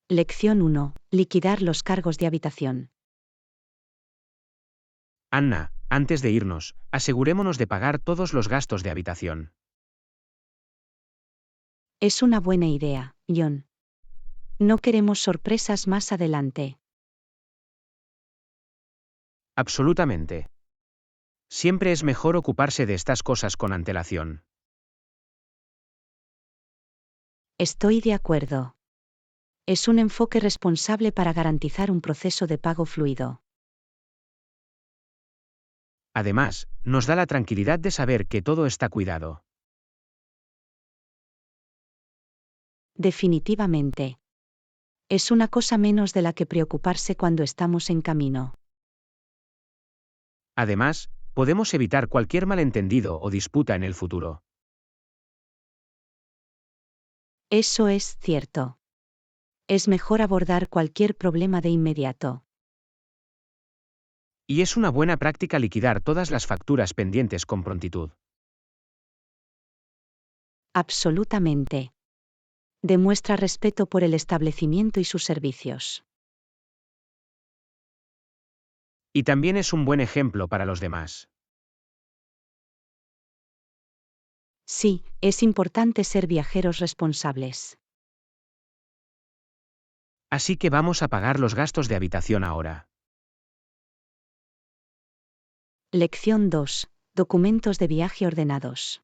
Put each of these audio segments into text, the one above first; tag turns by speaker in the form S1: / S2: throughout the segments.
S1: Lección 1. Liquidar los cargos de habitación.
S2: Anna, antes de irnos, asegurémonos de pagar todos los gastos de habitación.
S1: Es una buena idea, John. No queremos sorpresas más adelante.
S2: Absolutamente. Siempre es mejor ocuparse de estas cosas con antelación.
S1: Estoy de acuerdo. Es un enfoque responsable para garantizar un proceso de pago fluido.
S2: Además, nos da la tranquilidad de saber que todo está cuidado.
S1: Definitivamente. Es una cosa menos de la que preocuparse cuando estamos en camino.
S2: Además, podemos evitar cualquier malentendido o disputa en el futuro.
S1: Eso es cierto. Es mejor abordar cualquier problema de inmediato.
S2: Y es una buena práctica liquidar todas las facturas pendientes con prontitud.
S1: Absolutamente. Demuestra respeto por el establecimiento y sus servicios.
S2: Y también es un buen ejemplo para los demás.
S1: Sí, es importante ser viajeros responsables.
S2: Así que vamos a pagar los gastos de habitación ahora.
S1: Lección 2. Documentos de viaje ordenados.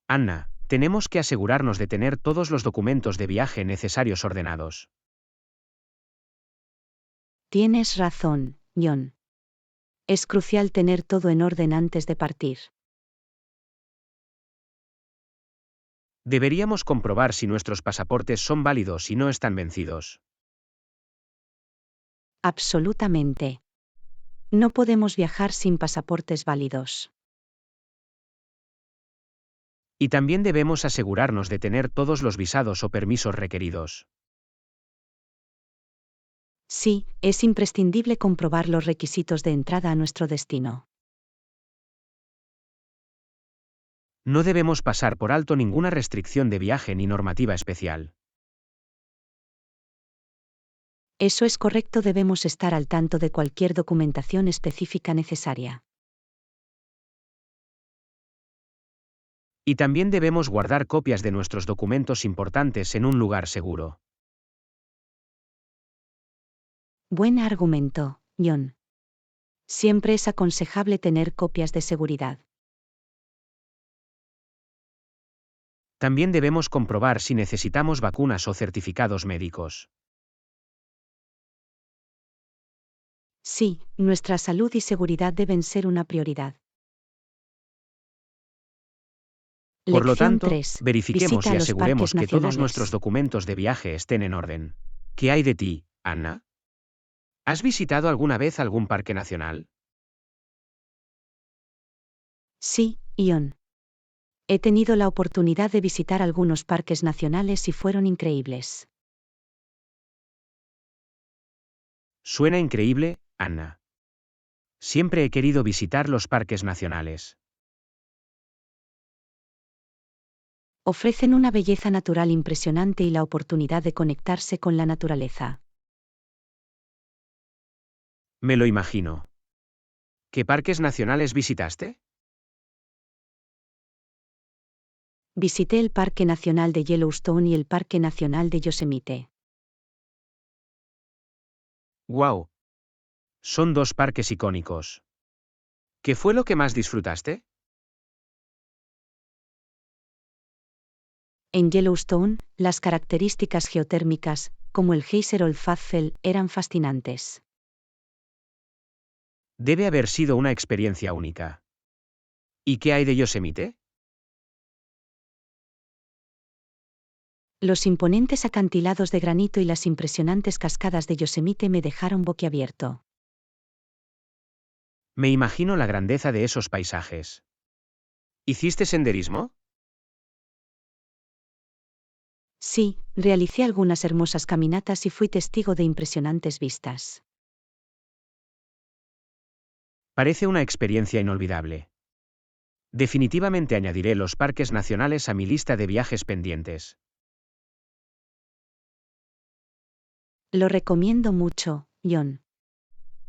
S2: Anna, tenemos que asegurarnos de tener todos los documentos de viaje necesarios ordenados.
S1: Tienes razón, John. Es crucial tener todo en orden antes de partir.
S2: Deberíamos comprobar si nuestros pasaportes son válidos y no están vencidos.
S1: Absolutamente. No podemos viajar sin pasaportes válidos.
S2: Y también debemos asegurarnos de tener todos los visados o permisos requeridos.
S1: Sí, es imprescindible comprobar los requisitos de entrada a nuestro destino.
S2: No debemos pasar por alto ninguna restricción de viaje ni normativa especial.
S1: Eso es correcto, debemos estar al tanto de cualquier documentación específica necesaria.
S2: Y también debemos guardar copias de nuestros documentos importantes en un lugar seguro.
S1: Buen argumento, John. Siempre es aconsejable tener copias de seguridad.
S2: También debemos comprobar si necesitamos vacunas o certificados médicos.
S1: Sí, nuestra salud y seguridad deben ser una prioridad.
S2: Por lo
S1: Lección
S2: tanto,
S1: 3.
S2: verifiquemos
S1: Visita
S2: y
S1: a los
S2: aseguremos
S1: parques
S2: que todos nuestros
S1: nacionales.
S2: documentos de viaje estén en orden. ¿Qué hay de ti, Anna? ¿Has visitado alguna vez algún parque nacional?
S1: Sí, John. He tenido la oportunidad de visitar algunos parques nacionales y fueron increíbles.
S2: Suena increíble, Anna. Siempre he querido visitar los parques nacionales.
S1: Ofrecen una belleza natural impresionante y la oportunidad de conectarse con la naturaleza.
S2: Me lo imagino. ¿Qué parques nacionales visitaste?
S1: Visité el Parque Nacional de Yellowstone y el Parque Nacional de Yosemite.
S2: ¡Guau! Son dos parques icónicos. ¿Qué fue lo que más disfrutaste?
S1: En Yellowstone, las características geotérmicas, como el geyser Oldfathfell, eran fascinantes.
S2: Debe haber sido una experiencia única. ¿Y qué hay de Yosemite?
S1: Los imponentes acantilados de granito y las impresionantes cascadas de Yosemite me dejaron boquiabierto.
S2: Me imagino la grandeza de esos paisajes. ¿Hiciste senderismo?
S1: Sí, realicé algunas hermosas caminatas y fui testigo de impresionantes vistas.
S2: Parece una experiencia inolvidable. Definitivamente añadiré los parques nacionales a mi lista de viajes pendientes.
S1: Lo recomiendo mucho, John.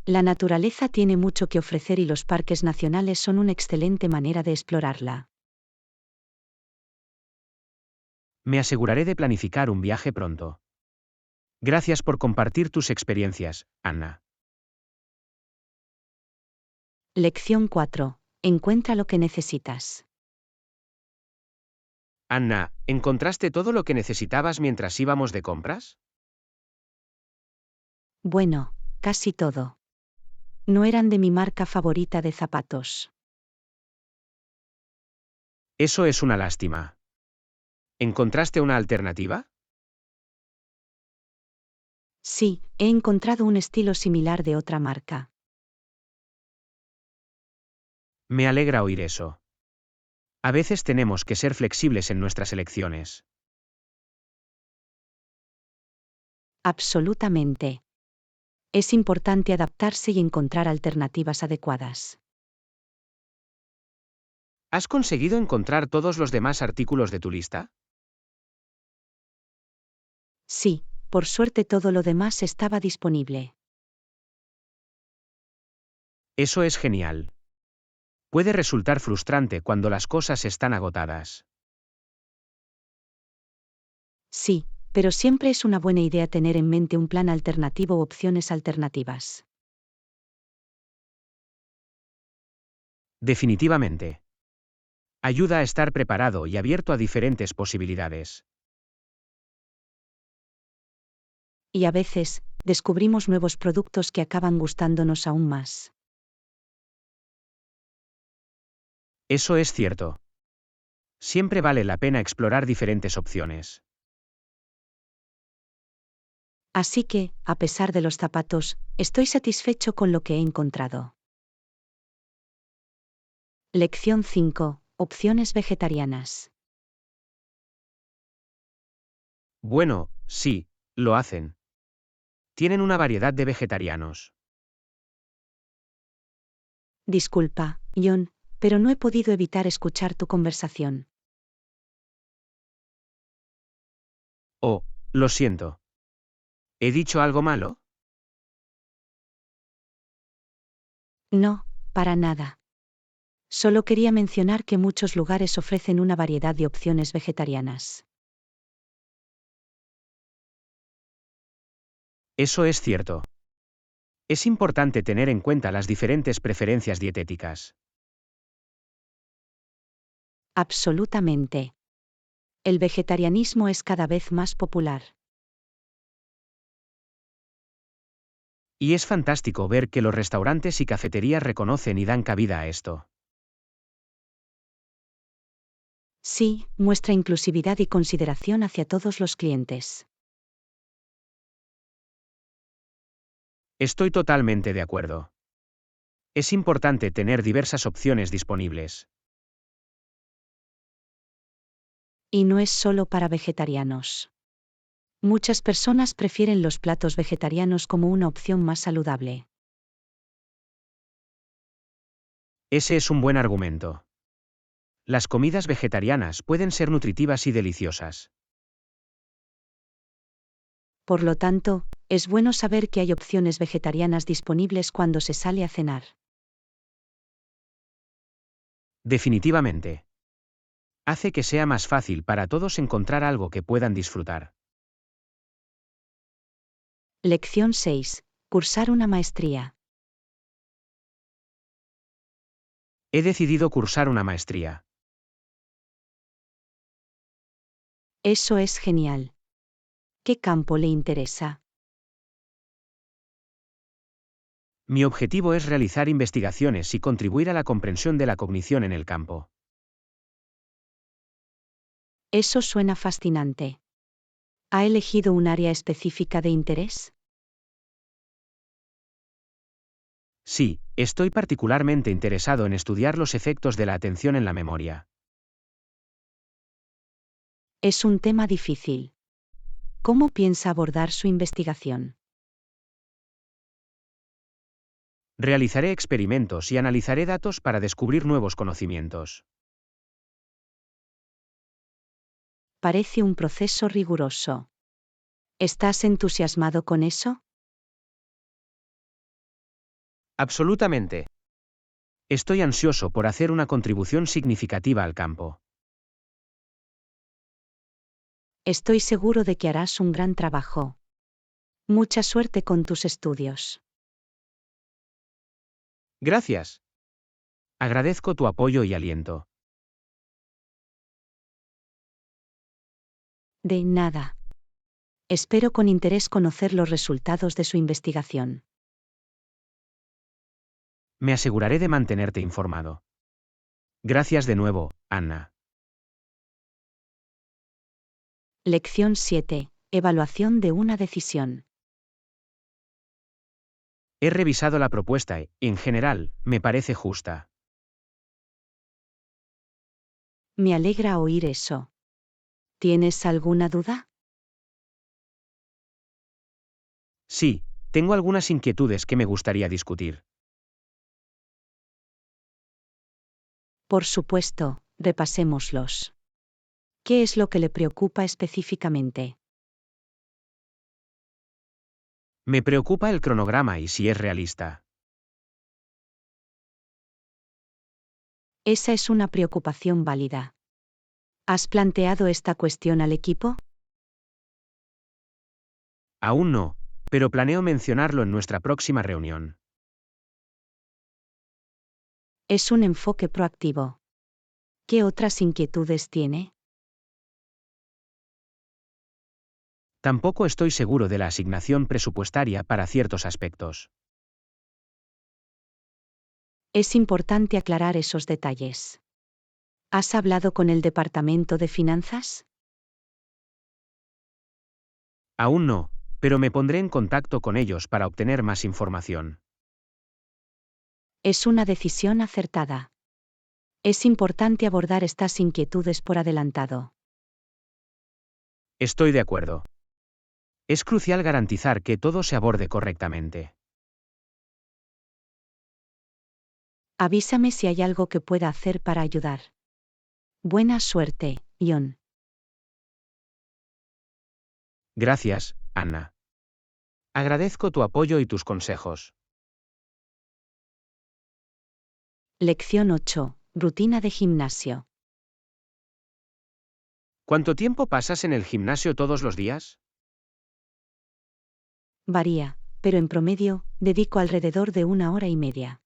S1: La naturaleza tiene mucho que ofrecer y los parques nacionales son una excelente manera de explorarla.
S2: Me aseguraré de planificar un viaje pronto. Gracias por compartir tus experiencias, Anna.
S1: Lección 4. Encuentra lo que necesitas.
S2: Anna, ¿encontraste todo lo que necesitabas mientras íbamos de compras?
S1: Bueno, casi todo. No eran de mi marca favorita de zapatos.
S2: Eso es una lástima. ¿Encontraste una alternativa?
S1: Sí, he encontrado un estilo similar de otra marca.
S2: Me alegra oír eso. A veces tenemos que ser flexibles en nuestras elecciones.
S1: Absolutamente. Es importante adaptarse y encontrar alternativas adecuadas.
S2: ¿Has conseguido encontrar todos los demás artículos de tu lista?
S1: Sí, por suerte todo lo demás estaba disponible.
S2: Eso es genial. Puede resultar frustrante cuando las cosas están agotadas.
S1: Sí, pero siempre es una buena idea tener en mente un plan alternativo o opciones alternativas.
S2: Definitivamente. Ayuda a estar preparado y abierto a diferentes posibilidades.
S1: Y a veces, descubrimos nuevos productos que acaban gustándonos aún más.
S2: Eso es cierto. Siempre vale la pena explorar diferentes opciones.
S1: Así que, a pesar de los zapatos, estoy satisfecho con lo que he encontrado. Lección 5. Opciones vegetarianas.
S2: Bueno, sí, lo hacen. Tienen una variedad de vegetarianos.
S1: Disculpa, John, pero no he podido evitar escuchar tu conversación.
S2: Oh, lo siento. ¿He dicho algo malo?
S1: No, para nada. Solo quería mencionar que muchos lugares ofrecen una variedad de opciones vegetarianas.
S2: Eso es cierto. Es importante tener en cuenta las diferentes preferencias dietéticas.
S1: Absolutamente. El vegetarianismo es cada vez más popular.
S2: Y es fantástico ver que los restaurantes y cafeterías reconocen y dan cabida a esto.
S1: Sí, muestra inclusividad y consideración hacia todos los clientes.
S2: Estoy totalmente de acuerdo. Es importante tener diversas opciones disponibles.
S1: Y no es solo para vegetarianos. Muchas personas prefieren los platos vegetarianos como una opción más saludable.
S2: Ese es un buen argumento. Las comidas vegetarianas pueden ser nutritivas y deliciosas.
S1: Por lo tanto, es bueno saber que hay opciones vegetarianas disponibles cuando se sale a cenar.
S2: Definitivamente. Hace que sea más fácil para todos encontrar algo que puedan disfrutar.
S1: Lección 6. Cursar una maestría.
S2: He decidido cursar una maestría.
S1: Eso es genial. ¿Qué campo le interesa?
S2: Mi objetivo es realizar investigaciones y contribuir a la comprensión de la cognición en el campo.
S1: Eso suena fascinante. ¿Ha elegido un área específica de interés?
S2: Sí, estoy particularmente interesado en estudiar los efectos de la atención en la memoria.
S1: Es un tema difícil. ¿Cómo piensa abordar su investigación?
S2: Realizaré experimentos y analizaré datos para descubrir nuevos conocimientos.
S1: Parece un proceso riguroso. ¿Estás entusiasmado con eso?
S2: Absolutamente. Estoy ansioso por hacer una contribución significativa al campo.
S1: Estoy seguro de que harás un gran trabajo. Mucha suerte con tus estudios.
S2: Gracias. Agradezco tu apoyo y aliento.
S1: De nada. Espero con interés conocer los resultados de su investigación.
S2: Me aseguraré de mantenerte informado. Gracias de nuevo, Anna.
S1: Lección 7. Evaluación de una decisión.
S2: He revisado la propuesta y, en general, me parece justa.
S1: Me alegra oír eso. ¿Tienes alguna duda?
S2: Sí, tengo algunas inquietudes que me gustaría discutir.
S1: Por supuesto, repasémoslos. ¿Qué es lo que le preocupa específicamente?
S2: Me preocupa el cronograma y si es realista.
S1: Esa es una preocupación válida. ¿Has planteado esta cuestión al equipo?
S2: Aún no, pero planeo mencionarlo en nuestra próxima reunión.
S1: Es un enfoque proactivo. ¿Qué otras inquietudes tiene?
S2: Tampoco estoy seguro de la asignación presupuestaria para ciertos aspectos.
S1: Es importante aclarar esos detalles. ¿Has hablado con el departamento de finanzas?
S2: Aún no, pero me pondré en contacto con ellos para obtener más información.
S1: Es una decisión acertada. Es importante abordar estas inquietudes por adelantado.
S2: Estoy de acuerdo. Es crucial garantizar que todo se aborde correctamente.
S1: Avísame si hay algo que pueda hacer para ayudar. Buena suerte, Ion.
S2: Gracias, Anna. Agradezco tu apoyo y tus consejos.
S1: Lección 8. Rutina de gimnasio.
S2: ¿Cuánto tiempo pasas en el gimnasio todos los días?
S1: Varía, pero en promedio, dedico alrededor de 1 hora y media.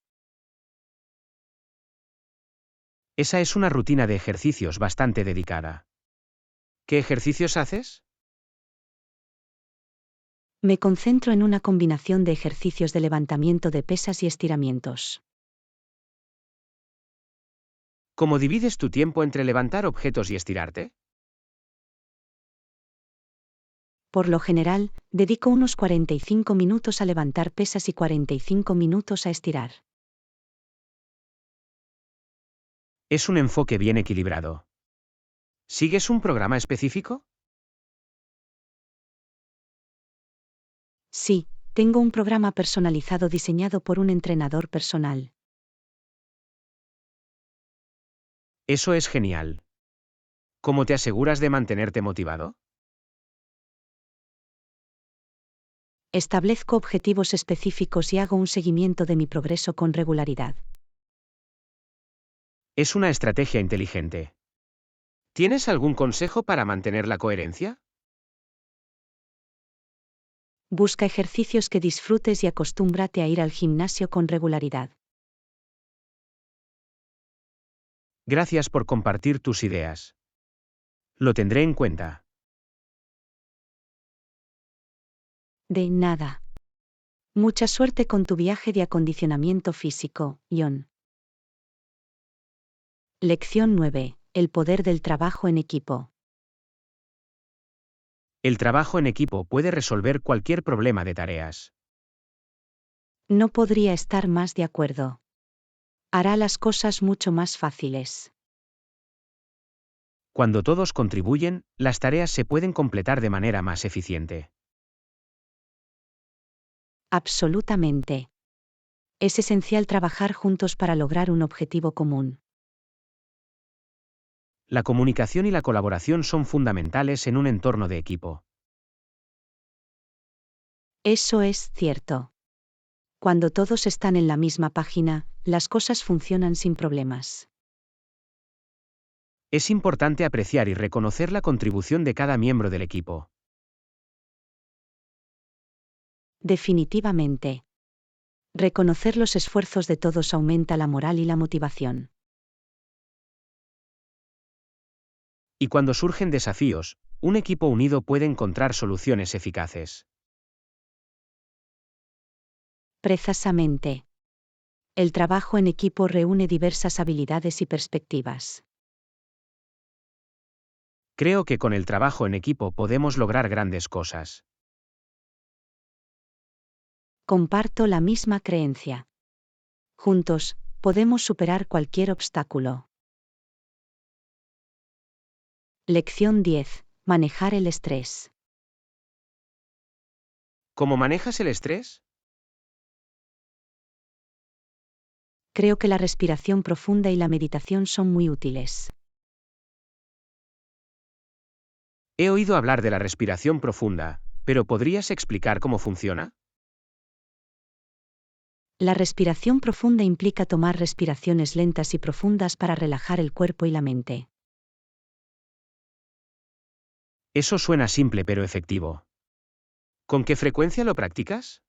S2: Esa es una rutina de ejercicios bastante dedicada. ¿Qué ejercicios haces?
S1: Me concentro en una combinación de ejercicios de levantamiento de pesas y estiramientos.
S2: ¿Cómo divides tu tiempo entre levantar objetos y estirarte?
S1: Por lo general, dedico unos 45 minutos a levantar pesas y 45 minutos a estirar.
S2: Es un enfoque bien equilibrado. ¿Sigues un programa específico?
S1: Sí, tengo un programa personalizado diseñado por un entrenador personal.
S2: Eso es genial. ¿Cómo te aseguras de mantenerte motivado?
S1: Establezco objetivos específicos y hago un seguimiento de mi progreso con regularidad.
S2: Es una estrategia inteligente. ¿Tienes algún consejo para mantener la coherencia?
S1: Busca ejercicios que disfrutes y acostúmbrate a ir al gimnasio con regularidad.
S2: Gracias por compartir tus ideas. Lo tendré en cuenta.
S1: De nada. Mucha suerte con tu viaje de acondicionamiento físico, Ion. Lección 9. El poder del trabajo en equipo.
S2: El trabajo en equipo puede resolver cualquier problema de tareas.
S1: No podría estar más de acuerdo. Hará las cosas mucho más fáciles.
S2: Cuando todos contribuyen, las tareas se pueden completar de manera más eficiente.
S1: Absolutamente. Es esencial trabajar juntos para lograr un objetivo común.
S2: La comunicación y la colaboración son fundamentales en un entorno de equipo.
S1: Eso es cierto. Cuando todos están en la misma página, las cosas funcionan sin problemas.
S2: Es importante apreciar y reconocer la contribución de cada miembro del equipo.
S1: Definitivamente. Reconocer los esfuerzos de todos aumenta la moral y la motivación.
S2: Y cuando surgen desafíos, un equipo unido puede encontrar soluciones eficaces.
S1: Precisamente. El trabajo en equipo reúne diversas habilidades y perspectivas.
S2: Creo que con el trabajo en equipo podemos lograr grandes cosas.
S1: Comparto la misma creencia. Juntos, podemos superar cualquier obstáculo. Lección 10. Manejar el estrés.
S2: ¿Cómo manejas el estrés?
S1: Creo que la respiración profunda y la meditación son muy útiles.
S2: He oído hablar de la respiración profunda, pero ¿podrías explicar cómo funciona?
S1: La respiración profunda implica tomar respiraciones lentas y profundas para relajar el cuerpo y la mente.
S2: Eso suena simple pero efectivo. ¿Con qué frecuencia lo practicas?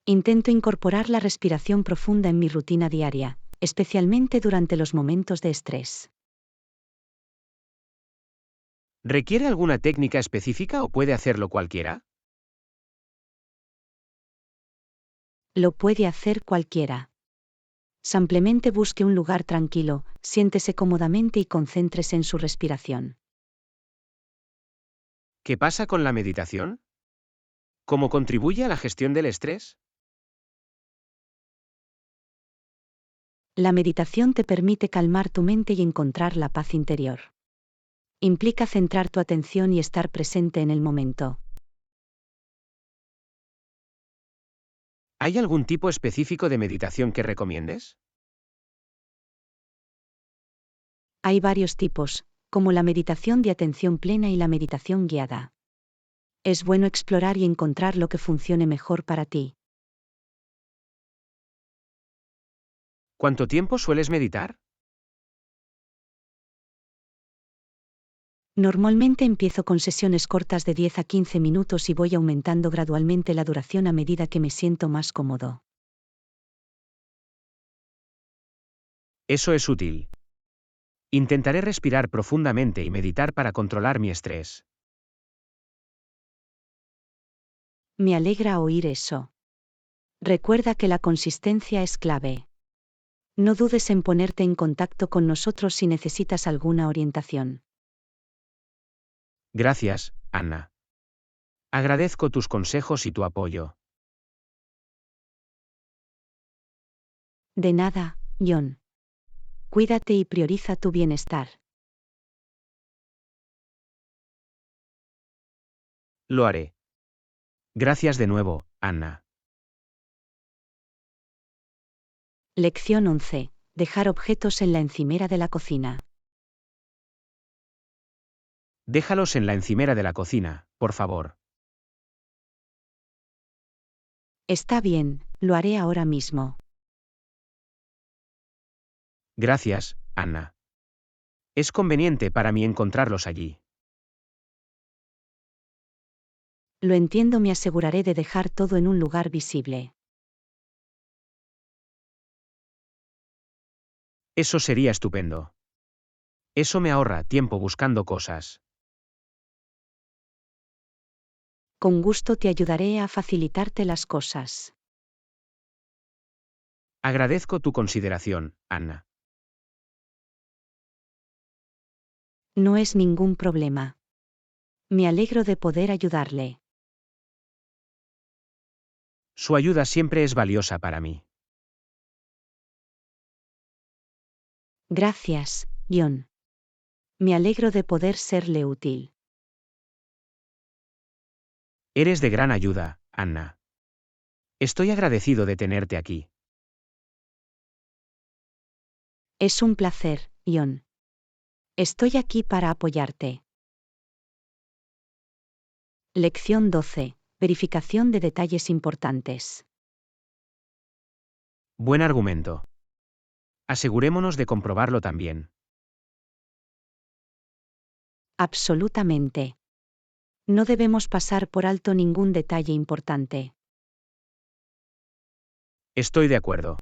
S1: Intento incorporar la respiración profunda en mi rutina diaria, especialmente durante los momentos de estrés.
S2: ¿Requiere alguna técnica específica o puede hacerlo cualquiera?
S1: Lo puede hacer cualquiera. Simplemente busque un lugar tranquilo, siéntese cómodamente y concéntrese en su respiración.
S2: ¿Qué pasa con la meditación? ¿Cómo contribuye a la gestión del estrés?
S1: La meditación te permite calmar tu mente y encontrar la paz interior. Implica centrar tu atención y estar presente en el momento.
S2: ¿Hay algún tipo específico de meditación que recomiendes?
S1: Hay varios tipos, como la meditación de atención plena y la meditación guiada. Es bueno explorar y encontrar lo que funcione mejor para ti.
S2: ¿Cuánto tiempo sueles meditar?
S1: Normalmente empiezo con sesiones cortas de 10 a 15 minutos y voy aumentando gradualmente la duración a medida que me siento más cómodo.
S2: Eso es útil. Intentaré respirar profundamente y meditar para controlar mi estrés.
S1: Me alegra oír eso. Recuerda que la consistencia es clave. No dudes en ponerte en contacto con nosotros si necesitas alguna orientación.
S2: Gracias, Anna. Agradezco tus consejos y tu apoyo.
S1: De nada, John. Cuídate y prioriza tu bienestar.
S2: Lo haré. Gracias de nuevo, Anna.
S1: Lección 11. Dejar objetos en la encimera de la cocina.
S2: Déjalos en la encimera de la cocina, por favor.
S1: Está bien, lo haré ahora mismo.
S2: Gracias, Anna. Es conveniente para mí encontrarlos allí.
S1: Lo entiendo, me aseguraré de dejar todo en un lugar visible.
S2: Eso sería estupendo. Eso me ahorra tiempo buscando cosas.
S1: Con gusto te ayudaré a facilitarte las cosas.
S2: Agradezco tu consideración, Anna.
S1: No es ningún problema. Me alegro de poder ayudarle.
S2: Su ayuda siempre es valiosa para mí.
S1: Gracias, John. Me alegro de poder serle útil.
S2: Eres de gran ayuda, Anna. Estoy agradecido de tenerte aquí.
S1: Es un placer, John. Estoy aquí para apoyarte. Lección 12. Verificación de detalles importantes.
S2: Buen argumento. Asegurémonos de comprobarlo también.
S1: Absolutamente. No debemos pasar por alto ningún detalle importante.
S2: Estoy de acuerdo.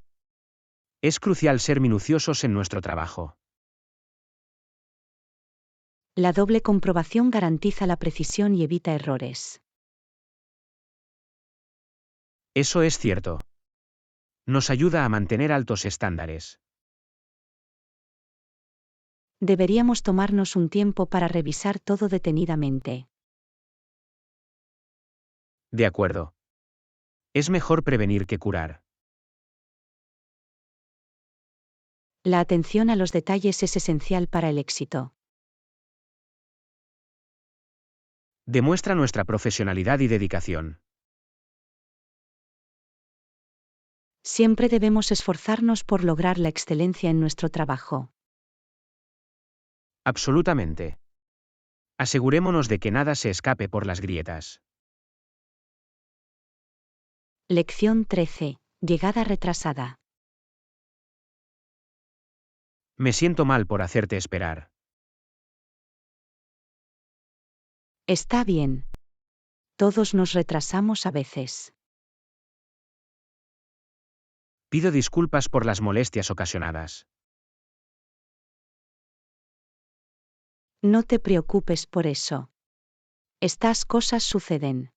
S2: Es crucial ser minuciosos en nuestro trabajo.
S1: La doble comprobación garantiza la precisión y evita errores.
S2: Eso es cierto. Nos ayuda a mantener altos estándares.
S1: Deberíamos tomarnos un tiempo para revisar todo detenidamente.
S2: De acuerdo. Es mejor prevenir que curar.
S1: La atención a los detalles es esencial para el éxito.
S2: Demuestra nuestra profesionalidad y dedicación.
S1: Siempre debemos esforzarnos por lograr la excelencia en nuestro trabajo.
S2: Absolutamente. Asegurémonos de que nada se escape por las grietas.
S1: Lección 13. Llegada retrasada.
S2: Me siento mal por hacerte esperar.
S1: Está bien. Todos nos retrasamos a veces.
S2: Pido disculpas por las molestias ocasionadas.
S1: No te preocupes por eso. Estas cosas suceden.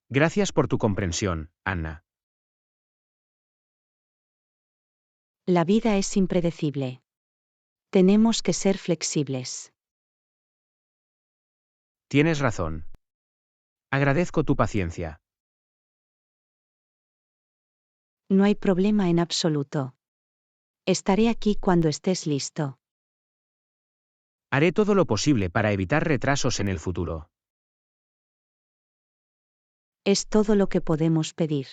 S2: Gracias por tu comprensión, Anna.
S1: La vida es impredecible. Tenemos que ser flexibles.
S2: Tienes razón. Agradezco tu paciencia.
S1: No hay problema en absoluto. Estaré aquí cuando estés listo.
S2: Haré todo lo posible para evitar retrasos en el futuro.
S1: Es todo lo que podemos pedir.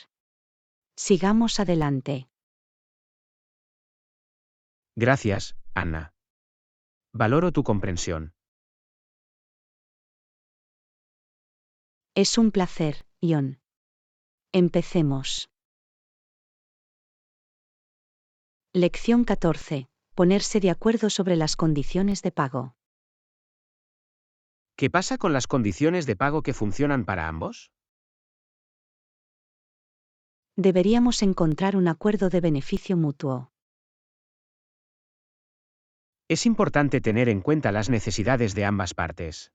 S1: Sigamos adelante.
S2: Gracias, Anna. Valoro tu comprensión.
S1: Es un placer, Ion. Empecemos. Lección 14. Ponerse de acuerdo sobre las condiciones de pago.
S2: ¿Qué pasa con las condiciones de pago que funcionan para ambos?
S1: Deberíamos encontrar un acuerdo de beneficio mutuo.
S2: Es importante tener en cuenta las necesidades de ambas partes.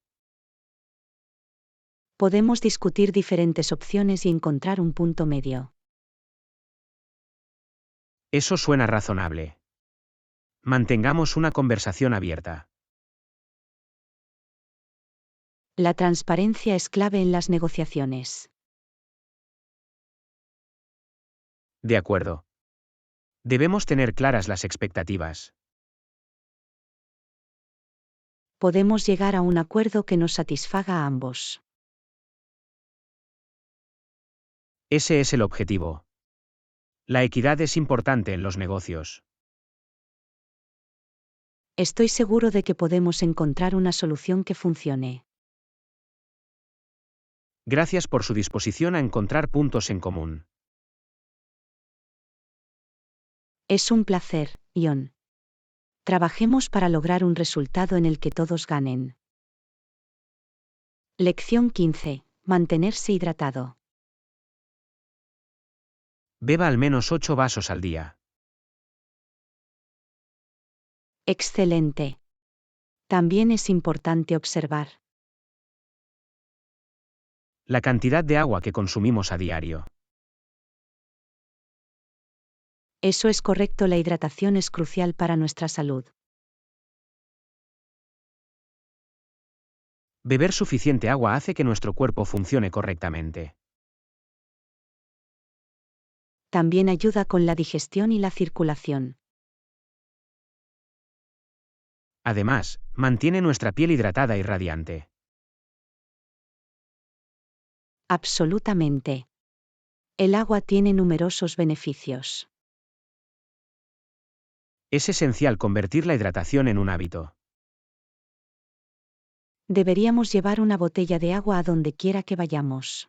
S1: Podemos discutir diferentes opciones y encontrar un punto medio.
S2: Eso suena razonable. Mantengamos una conversación abierta.
S1: La transparencia es clave en las negociaciones.
S2: De acuerdo. Debemos tener claras las expectativas.
S1: Podemos llegar a un acuerdo que nos satisfaga a ambos.
S2: Ese es el objetivo. La equidad es importante en los negocios.
S1: Estoy seguro de que podemos encontrar una solución que funcione.
S2: Gracias por su disposición a encontrar puntos en común.
S1: Es un placer, Ion. Trabajemos para lograr un resultado en el que todos ganen. Lección 15. Mantenerse hidratado.
S2: Beba al menos 8 vasos al día.
S1: Excelente. También es importante observar.
S2: La cantidad de agua que consumimos a diario.
S1: Eso es correcto, la hidratación es crucial para nuestra salud.
S2: Beber suficiente agua hace que nuestro cuerpo funcione correctamente.
S1: También ayuda con la digestión y la circulación.
S2: Además, mantiene nuestra piel hidratada y radiante.
S1: Absolutamente. El agua tiene numerosos beneficios.
S2: Es esencial convertir la hidratación en un hábito.
S1: Deberíamos llevar una botella de agua a donde quiera que vayamos.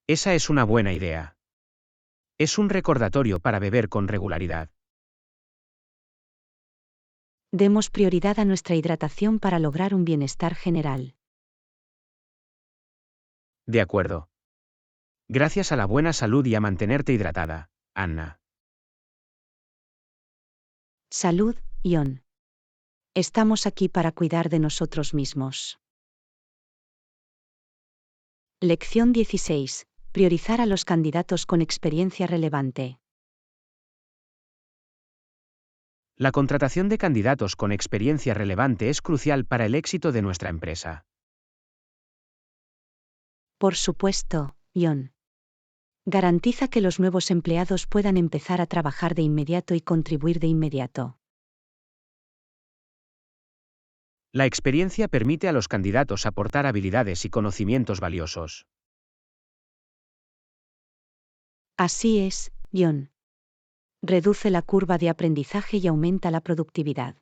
S2: Esa es una buena idea. Es un recordatorio para beber con regularidad.
S1: Demos prioridad a nuestra hidratación para lograr un bienestar general.
S2: De acuerdo. Gracias a la buena salud y a mantenerte hidratada, Anna.
S1: Salud, John. Estamos aquí para cuidar de nosotros mismos. Lección 16. Priorizar a los candidatos con experiencia relevante.
S2: La contratación de candidatos con experiencia relevante es crucial para el éxito de nuestra empresa.
S1: Por supuesto, John. Garantiza que los nuevos empleados puedan empezar a trabajar de inmediato y contribuir de inmediato.
S2: La experiencia permite a los candidatos aportar habilidades y conocimientos valiosos.
S1: Así es, John. Reduce la curva de aprendizaje y aumenta la productividad.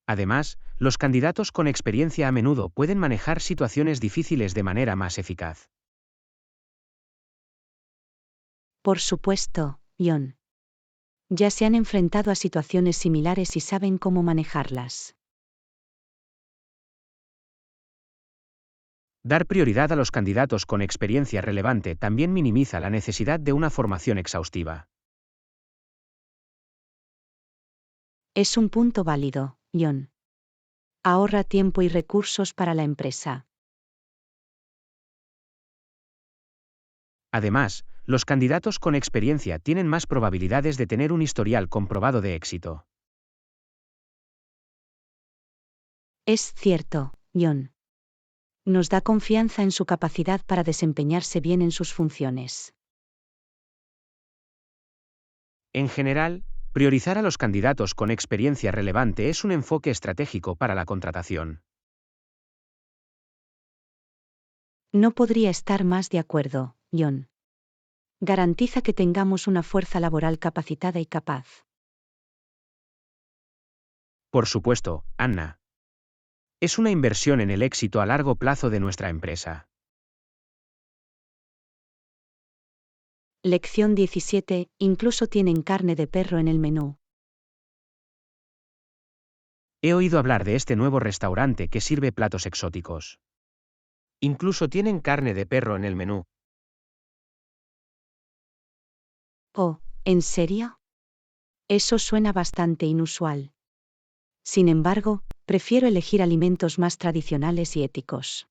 S2: Además, los candidatos con experiencia a menudo pueden manejar situaciones difíciles de manera más eficaz.
S1: Por supuesto, John. Ya se han enfrentado a situaciones similares y saben cómo manejarlas.
S2: Dar prioridad a los candidatos con experiencia relevante también minimiza la necesidad de una formación exhaustiva.
S1: Es un punto válido, John. Ahorra tiempo y recursos para la empresa.
S2: Además, los candidatos con experiencia tienen más probabilidades de tener un historial comprobado de éxito.
S1: Es cierto, John. Nos da confianza en su capacidad para desempeñarse bien en sus funciones.
S2: En general, priorizar a los candidatos con experiencia relevante es un enfoque estratégico para la contratación.
S1: No podría estar más de acuerdo, John. Garantiza que tengamos una fuerza laboral capacitada y capaz.
S2: Por supuesto, Anna. Es una inversión en el éxito a largo plazo de nuestra empresa.
S1: Lección 17. Incluso tienen carne de perro en el menú.
S2: He oído hablar de este nuevo restaurante que sirve platos exóticos. Incluso tienen carne de perro en el menú.
S1: Oh, ¿en serio? Eso suena bastante inusual. Sin embargo, prefiero elegir alimentos más tradicionales y éticos.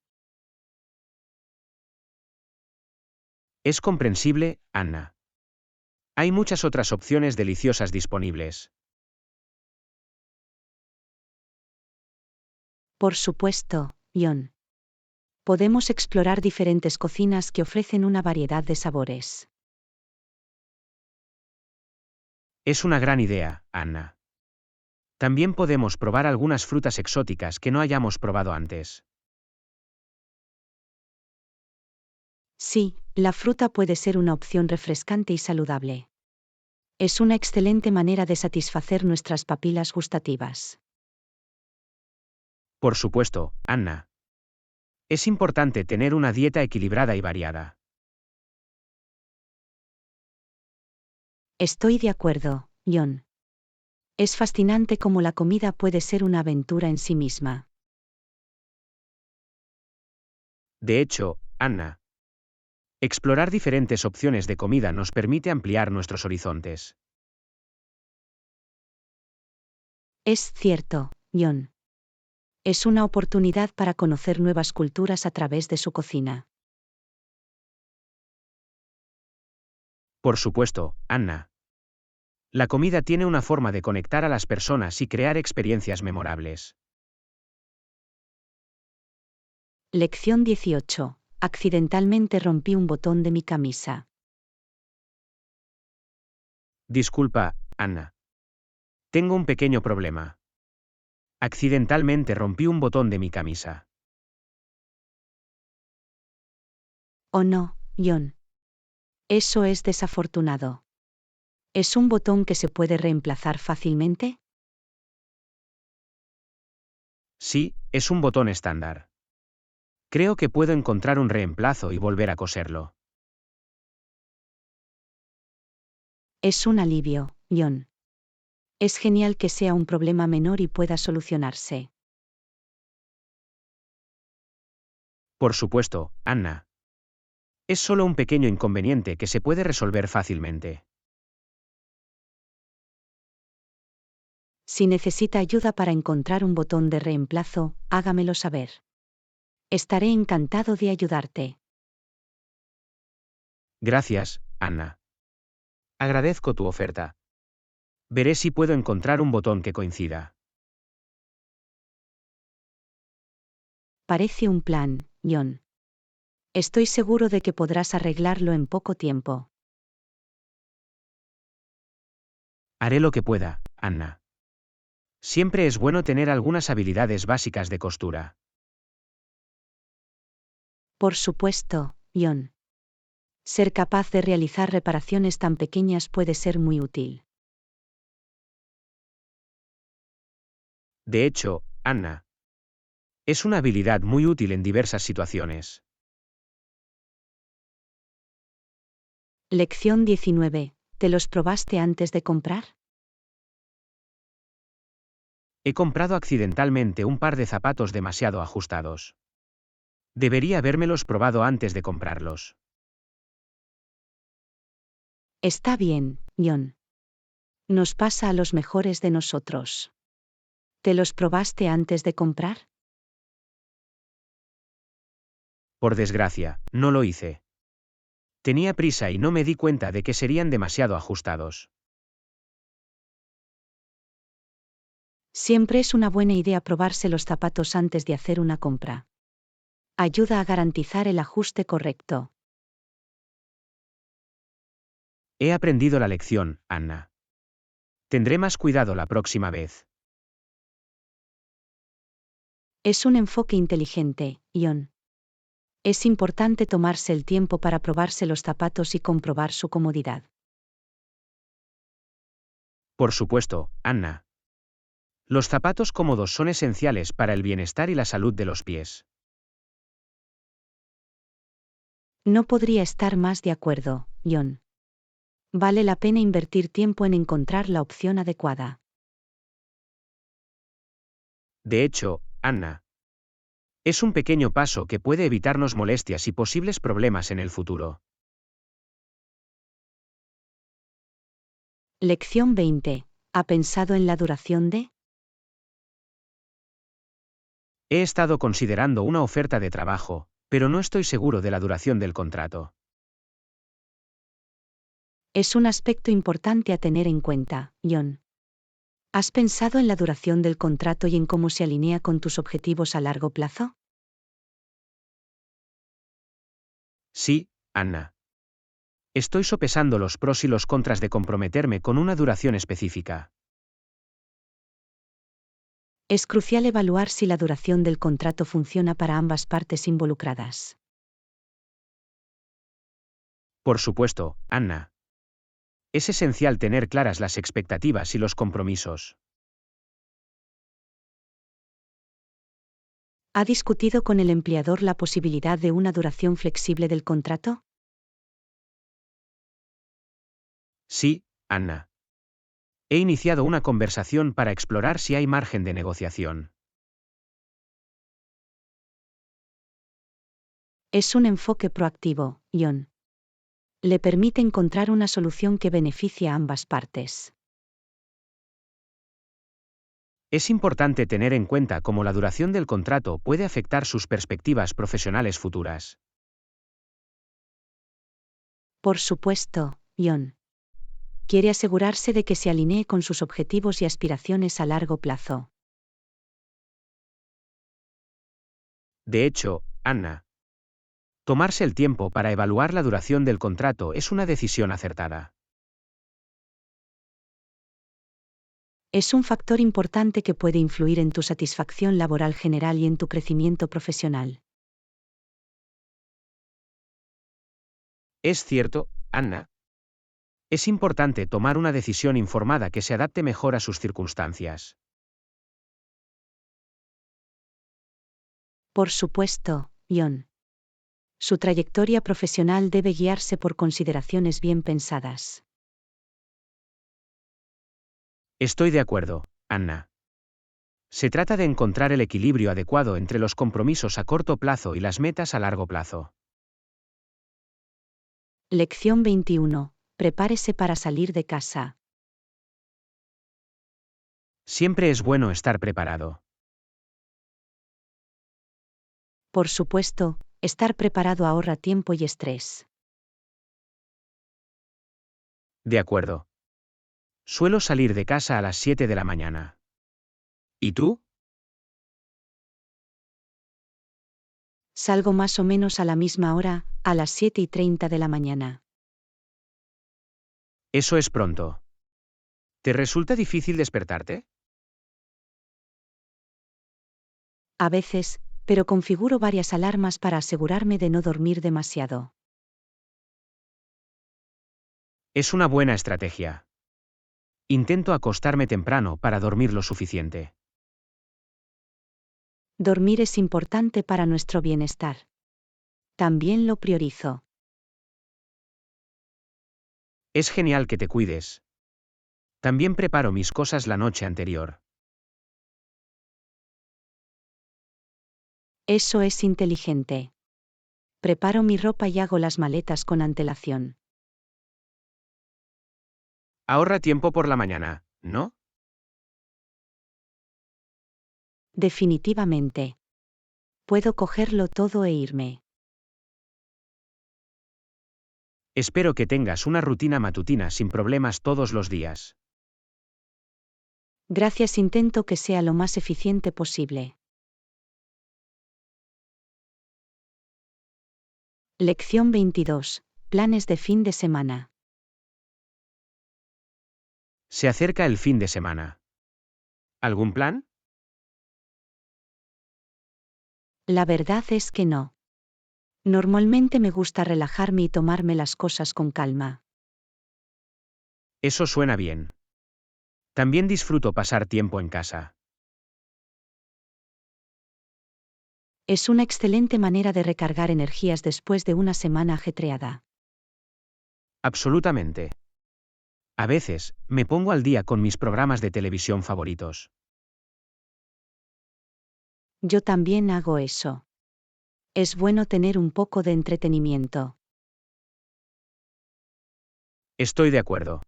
S2: Es comprensible, Anna. Hay muchas otras opciones deliciosas disponibles.
S1: Por supuesto, John. Podemos explorar diferentes cocinas que ofrecen una variedad de sabores.
S2: Es una gran idea, Anna. También podemos probar algunas frutas exóticas que no hayamos probado antes.
S1: Sí, la fruta puede ser una opción refrescante y saludable. Es una excelente manera de satisfacer nuestras papilas gustativas.
S2: Por supuesto, Anna. Es importante tener una dieta equilibrada y variada.
S1: Estoy de acuerdo, John. Es fascinante cómo la comida puede ser una aventura en sí misma.
S2: De hecho, Anna, explorar diferentes opciones de comida nos permite ampliar nuestros horizontes.
S1: Es cierto, John. Es una oportunidad para conocer nuevas culturas a través de su cocina.
S2: Por supuesto, Anna. La comida tiene una forma de conectar a las personas y crear experiencias memorables.
S1: Lección 18. Accidentalmente rompí un botón de mi camisa.
S2: Disculpa, Anna. Tengo un pequeño problema. Accidentalmente rompí un botón de mi camisa.
S1: Oh no, John. Eso es desafortunado. ¿Es un botón que se puede reemplazar fácilmente?
S2: Sí, es un botón estándar. Creo que puedo encontrar un reemplazo y volver a coserlo.
S1: Es un alivio, John. Es genial que sea un problema menor y pueda solucionarse.
S2: Por supuesto, Anna. Es solo un pequeño inconveniente que se puede resolver fácilmente.
S1: Si necesita ayuda para encontrar un botón de reemplazo, hágamelo saber. Estaré encantado de ayudarte.
S2: Gracias, Anna. Agradezco tu oferta. Veré si puedo encontrar un botón que coincida.
S1: Parece un plan, John. Estoy seguro de que podrás arreglarlo en poco tiempo.
S2: Haré lo que pueda, Anna. Siempre es bueno tener algunas habilidades básicas de costura.
S1: Por supuesto, John. Ser capaz de realizar reparaciones tan pequeñas puede ser muy útil.
S2: De hecho, Anna, es una habilidad muy útil en diversas situaciones.
S1: Lección 19. ¿Te los probaste antes de comprar?
S2: He comprado accidentalmente un par de zapatos demasiado ajustados. Debería habérmelos probado antes de comprarlos.
S1: Está bien, John. Nos pasa a los mejores de nosotros. ¿Te los probaste antes de comprar?
S2: Por desgracia, no lo hice. Tenía prisa y no me di cuenta de que serían demasiado ajustados.
S1: Siempre es una buena idea probarse los zapatos antes de hacer una compra. Ayuda a garantizar el ajuste correcto.
S2: He aprendido la lección, Anna. Tendré más cuidado la próxima vez.
S1: Es un enfoque inteligente, John. Es importante tomarse el tiempo para probarse los zapatos y comprobar su comodidad.
S2: Por supuesto, Anna. Los zapatos cómodos son esenciales para el bienestar y la salud de los pies.
S1: No podría estar más de acuerdo, John. Vale la pena invertir tiempo en encontrar la opción adecuada.
S2: De hecho, Anna, es un pequeño paso que puede evitarnos molestias y posibles problemas en el futuro.
S1: Lección 20. ¿Ha pensado en la duración de?
S2: He estado considerando una oferta de trabajo, pero no estoy seguro de la duración del contrato.
S1: Es un aspecto importante a tener en cuenta, John. ¿Has pensado en la duración del contrato y en cómo se alinea con tus objetivos a largo plazo?
S2: Sí, Anna. Estoy sopesando los pros y los contras de comprometerme con una duración específica.
S1: Es crucial evaluar si la duración del contrato funciona para ambas partes involucradas.
S2: Por supuesto, Anna. Es esencial tener claras las expectativas y los compromisos.
S1: ¿Ha discutido con el empleador la posibilidad de una duración flexible del contrato?
S2: Sí, Anna. He iniciado una conversación para explorar si hay margen de negociación.
S1: Es un enfoque proactivo, John. Le permite encontrar una solución que beneficie a ambas partes.
S2: Es importante tener en cuenta cómo la duración del contrato puede afectar sus perspectivas profesionales futuras.
S1: Por supuesto, John. Quiere asegurarse de que se alinee con sus objetivos y aspiraciones a largo plazo.
S2: De hecho, Anna, tomarse el tiempo para evaluar la duración del contrato es una decisión acertada.
S1: Es un factor importante que puede influir en tu satisfacción laboral general y en tu crecimiento profesional.
S2: Es cierto, Anna. Es importante tomar una decisión informada que se adapte mejor a sus circunstancias.
S1: Por supuesto, John. Su trayectoria profesional debe guiarse por consideraciones bien pensadas.
S2: Estoy de acuerdo, Anna. Se trata de encontrar el equilibrio adecuado entre los compromisos a corto plazo y las metas a largo plazo.
S1: Lección 21. Prepárese para salir de casa.
S2: Siempre es bueno estar preparado.
S1: Por supuesto, estar preparado ahorra tiempo y estrés.
S2: De acuerdo. Suelo salir de casa a las 7 de la mañana. ¿Y tú?
S1: Salgo más o menos a la misma hora, a las 7:30 de la mañana.
S2: Eso es pronto. ¿Te resulta difícil despertarte?
S1: A veces, pero configuro varias alarmas para asegurarme de no dormir demasiado.
S2: Es una buena estrategia. Intento acostarme temprano para dormir lo suficiente.
S1: Dormir es importante para nuestro bienestar. También lo priorizo.
S2: Es genial que te cuides. También preparo mis cosas la noche anterior.
S1: Eso es inteligente. Preparo mi ropa y hago las maletas con antelación.
S2: Ahorra tiempo por la mañana, ¿no?
S1: Definitivamente. Puedo cogerlo todo e irme.
S2: Espero que tengas una rutina matutina sin problemas todos los días.
S1: Gracias, intento que sea lo más eficiente posible. Lección 22. Planes de fin de semana.
S2: Se acerca el fin de semana. ¿Algún plan?
S1: La verdad es que no. Normalmente me gusta relajarme y tomarme las cosas con calma.
S2: Eso suena bien. También disfruto pasar tiempo en casa.
S1: Es una excelente manera de recargar energías después de una semana ajetreada.
S2: Absolutamente. A veces, me pongo al día con mis programas de televisión favoritos.
S1: Yo también hago eso. Es bueno tener un poco de entretenimiento.
S2: Estoy de acuerdo.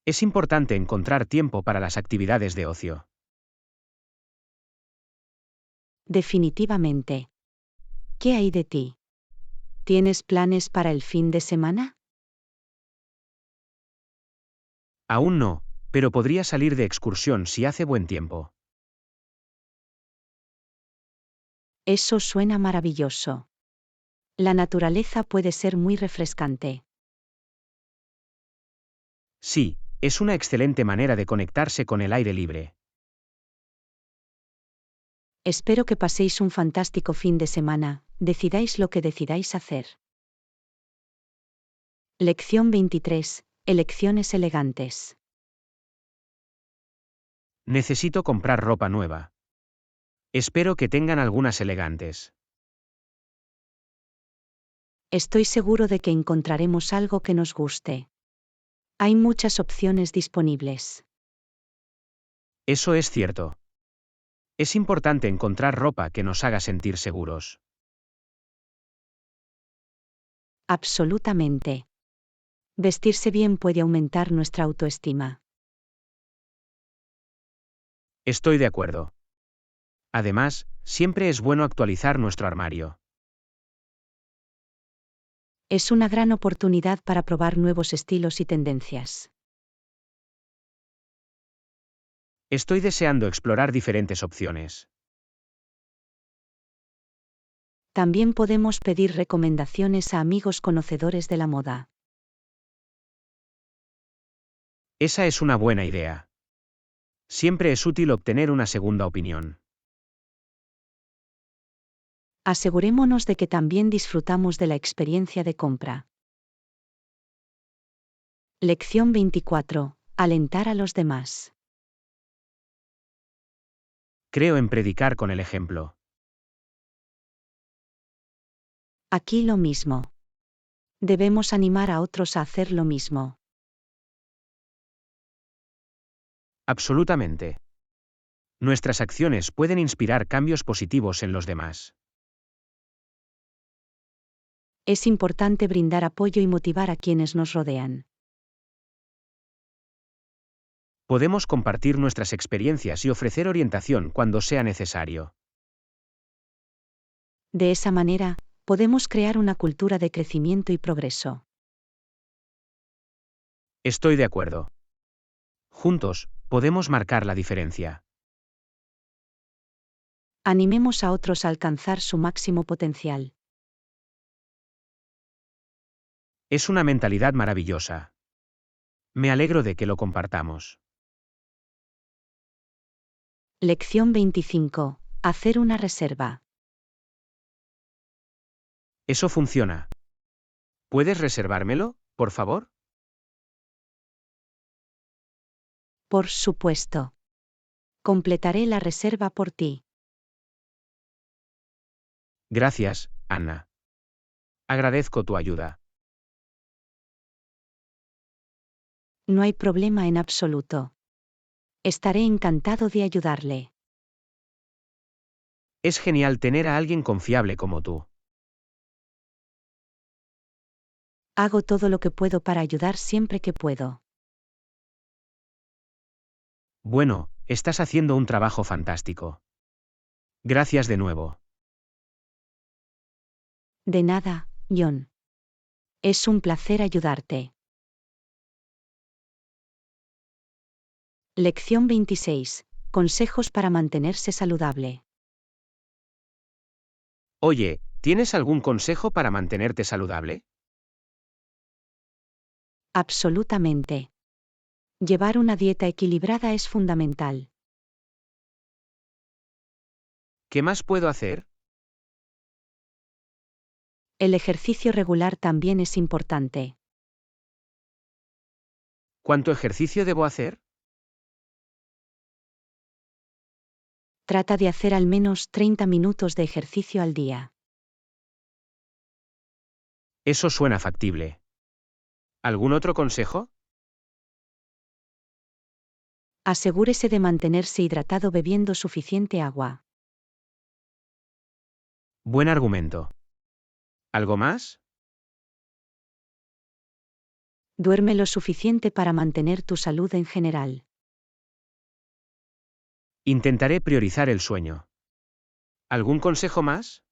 S2: Es importante encontrar tiempo para las actividades de ocio.
S1: Definitivamente. ¿Qué hay de ti? ¿Tienes planes para el fin de semana?
S2: Aún no, pero podría salir de excursión si hace buen tiempo.
S1: Eso suena maravilloso. La naturaleza puede ser muy refrescante.
S2: Sí, es una excelente manera de conectarse con el aire libre.
S1: Espero que paséis un fantástico fin de semana, decidáis lo que decidáis hacer. Lección 23. Elecciones elegantes.
S2: Necesito comprar ropa nueva. Espero que tengan algunas elegantes.
S1: Estoy seguro de que encontraremos algo que nos guste. Hay muchas opciones disponibles.
S2: Eso es cierto. Es importante encontrar ropa que nos haga sentir seguros.
S1: Absolutamente. Vestirse bien puede aumentar nuestra autoestima.
S2: Estoy de acuerdo. Además, siempre es bueno actualizar nuestro armario.
S1: Es una gran oportunidad para probar nuevos estilos y tendencias.
S2: Estoy deseando explorar diferentes opciones.
S1: También podemos pedir recomendaciones a amigos conocedores de la moda.
S2: Esa es una buena idea. Siempre es útil obtener una segunda opinión.
S1: Asegurémonos de que también disfrutamos de la experiencia de compra. Lección 24. Alentar a los demás.
S2: Creo en predicar con el ejemplo.
S1: Aquí lo mismo. Debemos animar a otros a hacer lo mismo.
S2: Absolutamente. Nuestras acciones pueden inspirar cambios positivos en los demás.
S1: Es importante brindar apoyo y motivar a quienes nos rodean.
S2: Podemos compartir nuestras experiencias y ofrecer orientación cuando sea necesario.
S1: De esa manera, podemos crear una cultura de crecimiento y progreso.
S2: Estoy de acuerdo. Juntos, podemos marcar la diferencia.
S1: Animemos a otros a alcanzar su máximo potencial.
S2: Es una mentalidad maravillosa. Me alegro de que lo compartamos.
S1: Lección 25. Hacer una reserva.
S2: Eso funciona. ¿Puedes reservármelo, por favor?
S1: Por supuesto. Completaré la reserva por ti.
S2: Gracias, Anna. Agradezco tu ayuda.
S1: No hay problema en absoluto. Estaré encantado de ayudarle.
S2: Es genial tener a alguien confiable como tú.
S1: Hago todo lo que puedo para ayudar siempre que puedo.
S2: Bueno, estás haciendo un trabajo fantástico. Gracias de nuevo.
S1: De nada, John. Es un placer ayudarte. Lección 26. Consejos para mantenerse saludable.
S2: Oye, ¿tienes algún consejo para mantenerte saludable?
S1: Absolutamente. Llevar una dieta equilibrada es fundamental.
S2: ¿Qué más puedo hacer?
S1: El ejercicio regular también es importante.
S2: ¿Cuánto ejercicio debo hacer?
S1: Trata de hacer al menos 30 minutos de ejercicio al día.
S2: Eso suena factible. ¿Algún otro consejo?
S1: Asegúrese de mantenerse hidratado bebiendo suficiente agua.
S2: Buen argumento. ¿Algo más?
S1: Duerme lo suficiente para mantener tu salud en general.
S2: Intentaré priorizar el sueño. ¿Algún consejo más?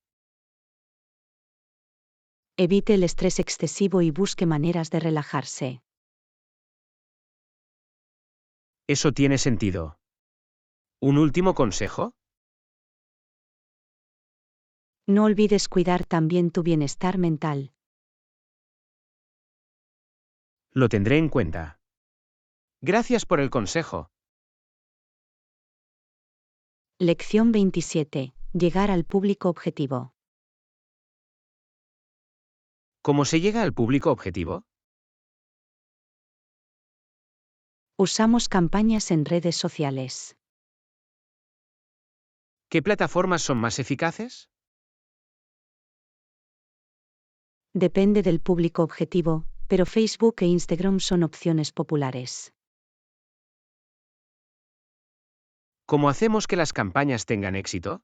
S1: Evite el estrés excesivo y busque maneras de relajarse.
S2: Eso tiene sentido. ¿Un último consejo?
S1: No olvides cuidar también tu bienestar mental.
S2: Lo tendré en cuenta. Gracias por el consejo.
S1: Lección 27. Llegar al público objetivo.
S2: ¿Cómo se llega al público objetivo?
S1: Usamos campañas en redes sociales.
S2: ¿Qué plataformas son más eficaces?
S1: Depende del público objetivo, pero Facebook e Instagram son opciones populares.
S2: ¿Cómo hacemos que las campañas tengan éxito?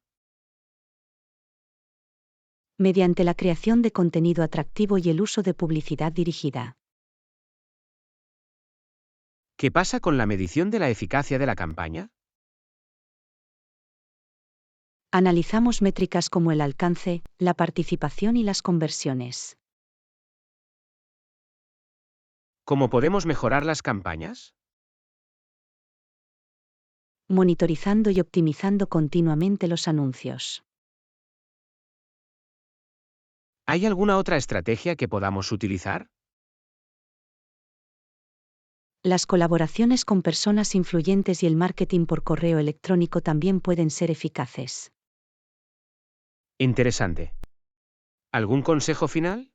S1: Mediante la creación de contenido atractivo y el uso de publicidad dirigida.
S2: ¿Qué pasa con la medición de la eficacia de la campaña?
S1: Analizamos métricas como el alcance, la participación y las conversiones.
S2: ¿Cómo podemos mejorar las campañas?
S1: Monitorizando y optimizando continuamente los anuncios.
S2: ¿Hay alguna otra estrategia que podamos utilizar?
S1: Las colaboraciones con personas influyentes y el marketing por correo electrónico también pueden ser eficaces.
S2: Interesante. ¿Algún consejo final?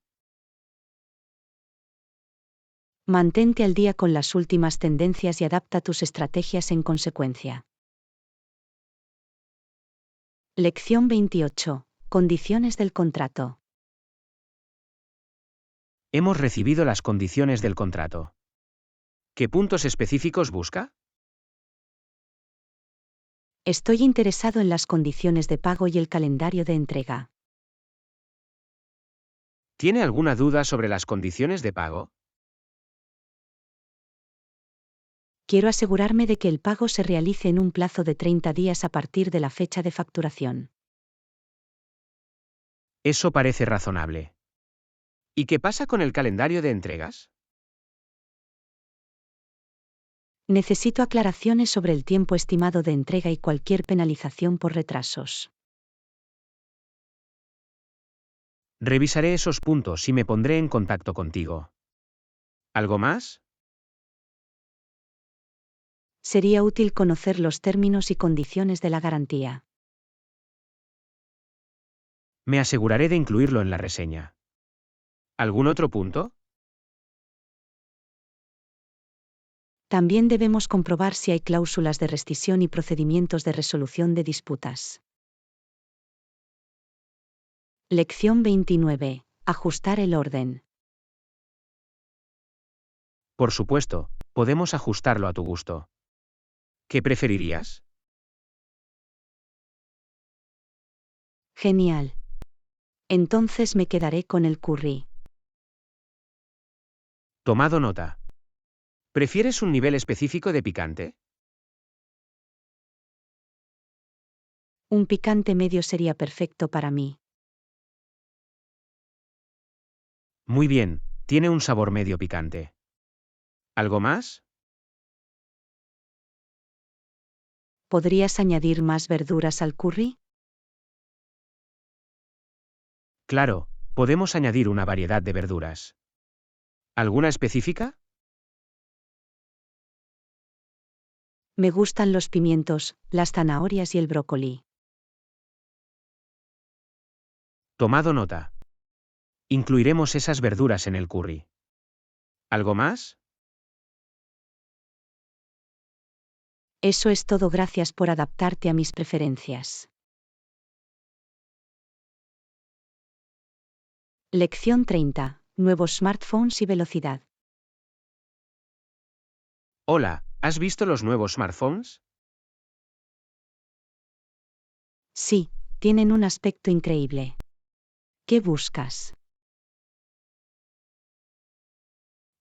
S1: Mantente al día con las últimas tendencias y adapta tus estrategias en consecuencia. Lección 28. Condiciones del contrato.
S2: Hemos recibido las condiciones del contrato. ¿Qué puntos específicos busca?
S1: Estoy interesado en las condiciones de pago y el calendario de entrega.
S2: ¿Tiene alguna duda sobre las condiciones de pago?
S1: Quiero asegurarme de que el pago se realice en un plazo de 30 días a partir de la fecha de facturación.
S2: Eso parece razonable. ¿Y qué pasa con el calendario de entregas?
S1: Necesito aclaraciones sobre el tiempo estimado de entrega y cualquier penalización por retrasos.
S2: Revisaré esos puntos y me pondré en contacto contigo. ¿Algo más?
S1: Sería útil conocer los términos y condiciones de la garantía.
S2: Me aseguraré de incluirlo en la reseña. ¿Algún otro punto?
S1: También debemos comprobar si hay cláusulas de rescisión y procedimientos de resolución de disputas. Lección 29. Ajustar el orden.
S2: Por supuesto, podemos ajustarlo a tu gusto. ¿Qué preferirías?
S1: Genial. Entonces me quedaré con el curry.
S2: Tomado nota. ¿Prefieres un nivel específico de picante?
S1: Un picante medio sería perfecto para mí.
S2: Muy bien, tiene un sabor medio picante. ¿Algo más?
S1: ¿Podrías añadir más verduras al curry?
S2: Claro, podemos añadir una variedad de verduras. ¿Alguna específica?
S1: Me gustan los pimientos, las zanahorias y el brócoli.
S2: Tomado nota. Incluiremos esas verduras en el curry. ¿Algo más?
S1: Eso es todo, gracias por adaptarte a mis preferencias. Lección 30. Nuevos smartphones y velocidad.
S2: Hola, ¿has visto los nuevos smartphones?
S1: Sí, tienen un aspecto increíble. ¿Qué buscas?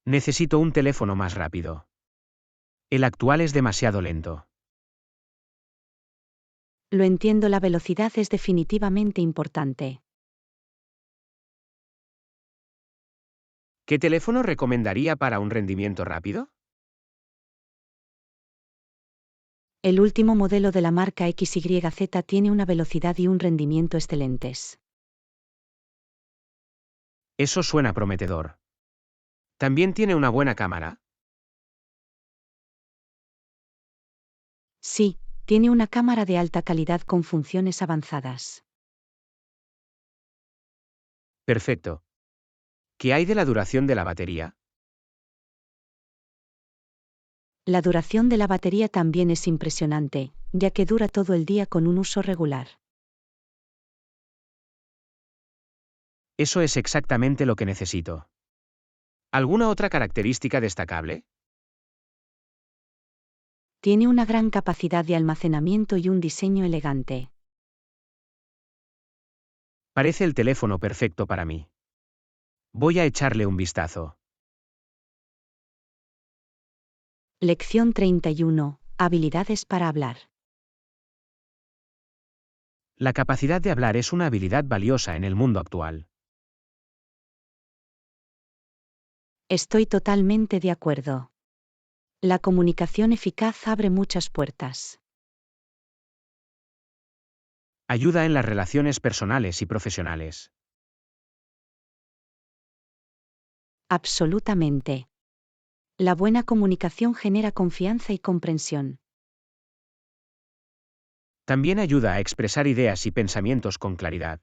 S2: Necesito un teléfono más rápido. El actual es demasiado lento.
S1: Lo entiendo, la velocidad es definitivamente importante.
S2: ¿Qué teléfono recomendaría para un rendimiento rápido?
S1: El último modelo de la marca XYZ tiene una velocidad y un rendimiento excelentes.
S2: Eso suena prometedor. ¿También tiene una buena cámara?
S1: Sí, tiene una cámara de alta calidad con funciones avanzadas.
S2: Perfecto. ¿Qué hay de la duración de la batería?
S1: La duración de la batería también es impresionante, ya que dura todo el día con un uso regular.
S2: Eso es exactamente lo que necesito. ¿Alguna otra característica destacable?
S1: Tiene una gran capacidad de almacenamiento y un diseño elegante.
S2: Parece el teléfono perfecto para mí. Voy a echarle un vistazo.
S1: Lección 31. Habilidades para hablar.
S2: La capacidad de hablar es una habilidad valiosa en el mundo actual.
S1: Estoy totalmente de acuerdo. La comunicación eficaz abre muchas puertas.
S2: Ayuda en las relaciones personales y profesionales.
S1: Absolutamente. La buena comunicación genera confianza y comprensión.
S2: También ayuda a expresar ideas y pensamientos con claridad.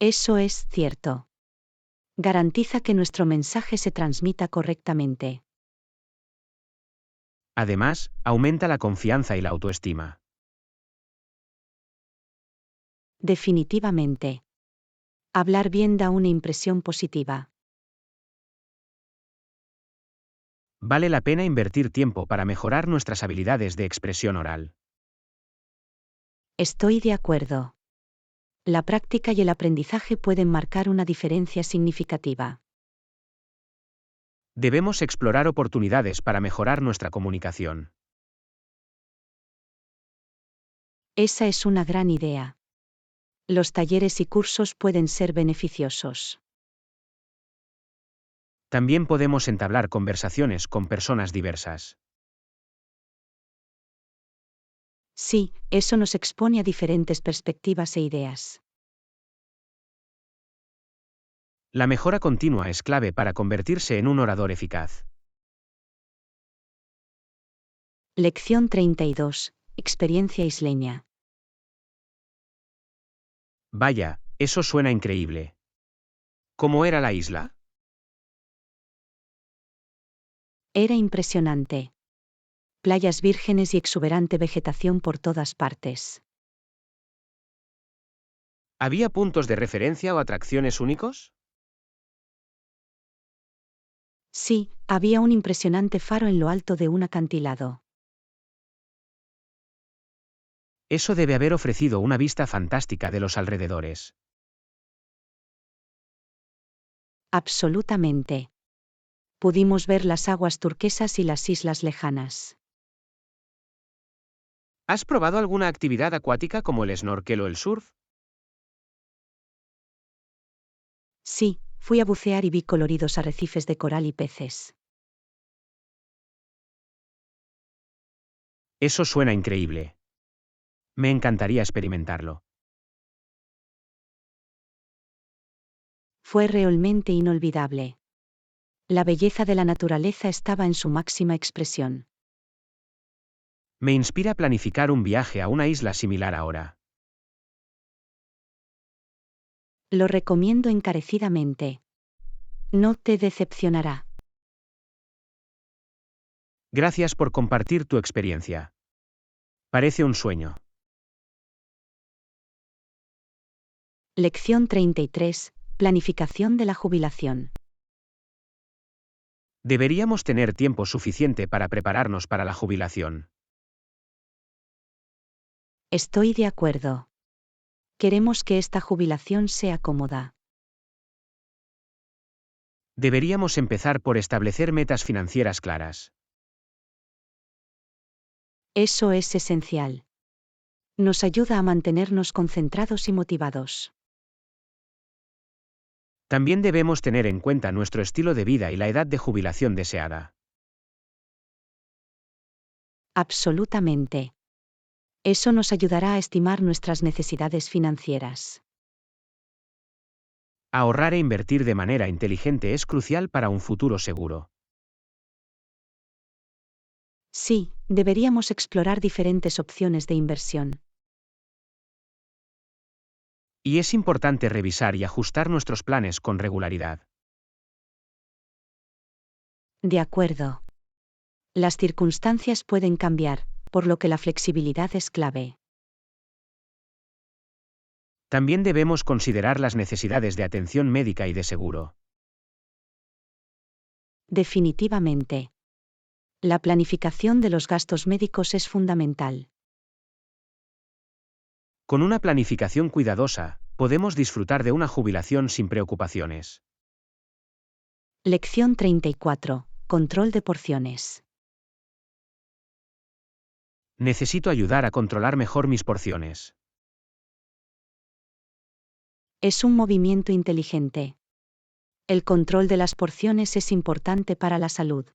S1: Eso es cierto. Garantiza que nuestro mensaje se transmita correctamente.
S2: Además, aumenta la confianza y la autoestima.
S1: Definitivamente. Hablar bien da una impresión positiva.
S2: Vale la pena invertir tiempo para mejorar nuestras habilidades de expresión oral.
S1: Estoy de acuerdo. La práctica y el aprendizaje pueden marcar una diferencia significativa.
S2: Debemos explorar oportunidades para mejorar nuestra comunicación.
S1: Esa es una gran idea. Los talleres y cursos pueden ser beneficiosos.
S2: También podemos entablar conversaciones con personas diversas.
S1: Sí, eso nos expone a diferentes perspectivas e ideas.
S2: La mejora continua es clave para convertirse en un orador eficaz.
S1: Lección 32. Experiencia isleña.
S2: Vaya, eso suena increíble. ¿Cómo era la isla?
S1: Era impresionante. Playas vírgenes y exuberante vegetación por todas partes.
S2: ¿Había puntos de referencia o atracciones únicos?
S1: Sí, había un impresionante faro en lo alto de un acantilado.
S2: Eso debe haber ofrecido una vista fantástica de los alrededores.
S1: Absolutamente. Pudimos ver las aguas turquesas y las islas lejanas.
S2: ¿Has probado alguna actividad acuática como el snorkel o el surf?
S1: Sí, fui a bucear y vi coloridos arrecifes de coral y peces.
S2: Eso suena increíble. Me encantaría experimentarlo.
S1: Fue realmente inolvidable. La belleza de la naturaleza estaba en su máxima expresión.
S2: Me inspira planificar un viaje a una isla similar ahora.
S1: Lo recomiendo encarecidamente. No te decepcionará.
S2: Gracias por compartir tu experiencia. Parece un sueño.
S1: Lección 33. Planificación de la jubilación.
S2: Deberíamos tener tiempo suficiente para prepararnos para la jubilación.
S1: Estoy de acuerdo. Queremos que esta jubilación sea cómoda.
S2: Deberíamos empezar por establecer metas financieras claras.
S1: Eso es esencial. Nos ayuda a mantenernos concentrados y motivados.
S2: También debemos tener en cuenta nuestro estilo de vida y la edad de jubilación deseada.
S1: Absolutamente. Eso nos ayudará a estimar nuestras necesidades financieras.
S2: Ahorrar e invertir de manera inteligente es crucial para un futuro seguro.
S1: Sí, deberíamos explorar diferentes opciones de inversión.
S2: Y es importante revisar y ajustar nuestros planes con regularidad.
S1: De acuerdo. Las circunstancias pueden cambiar, por lo que la flexibilidad es clave.
S2: También debemos considerar las necesidades de atención médica y de seguro.
S1: Definitivamente. La planificación de los gastos médicos es fundamental.
S2: Con una planificación cuidadosa, podemos disfrutar de una jubilación sin preocupaciones.
S1: Lección 34. Control de porciones.
S2: Necesito ayudar a controlar mejor mis porciones.
S1: Es un movimiento inteligente. El control de las porciones es importante para la salud.